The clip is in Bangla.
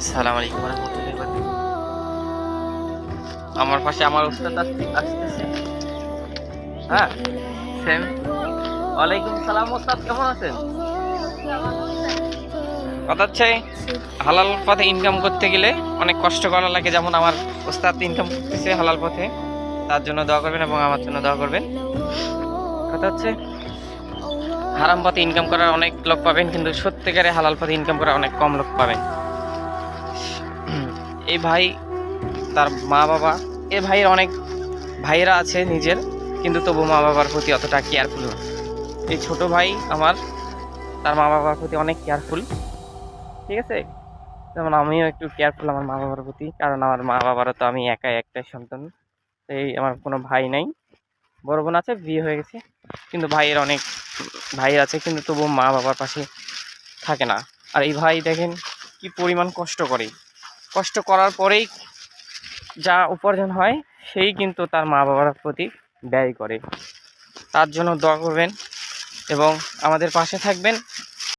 আসসালামু আলাইকুম রহমতুল্লাহি ওয়া বারাকাতুহু। আমার পাশে আমার উস্তাদ আসতেছে। হ্যাঁ, সেম। ওয়ালাইকুম সালাম উস্তাদ, কেমন আছেন? কথা হচ্ছে হালাল পথে ইনকাম করতে গেলে অনেক কষ্ট করা লাগে, যেমন আমার উস্তাদ ইনকাম করতেছে হালাল পথে, তার জন্য দোয়া করবেন এবং আমার জন্য দোয়া করবেন। কথা হচ্ছে হারাম পথে ইনকাম করার অনেক লোক পাবেন, কিন্তু সত্যিকারে হালাল পথে ইনকাম করার অনেক কম লোক পাবেন। এই ভাই, তার মা বাবা, এ ভাইয়ের অনেক ভাইয়েরা আছে নিজের, কিন্তু তবু মা বাবার প্রতি অতটা কেয়ারফুল না। এই ছোট ভাই আমার, তার মা বাবার প্রতি অনেক কেয়ারফুল। ঠিক আছে, যেমন আমিও একটু কেয়ারফুল আমার মা বাবার প্রতি, কারণ আমার মা বাবারও তো আমি একাই একটাই সন্তান। এই আমার কোনো ভাই নাই, বড় বোন আছে, বিয়ে হয়ে গেছে, কিন্তু ভাইয়ের অনেক ভাই আছে, কিন্তু তবু মা বাবার পাশে থাকে না। আর এই ভাই দেখেন কি পরিমাণ কষ্ট করে, কষ্ট করার পরেই যা উপার্জন হয় সেই কিন্তু তার মা বাবার প্রতি ব্যয় করে। তার জন্য দোয়া করবেন এবং আমাদের পাশে থাকবেন।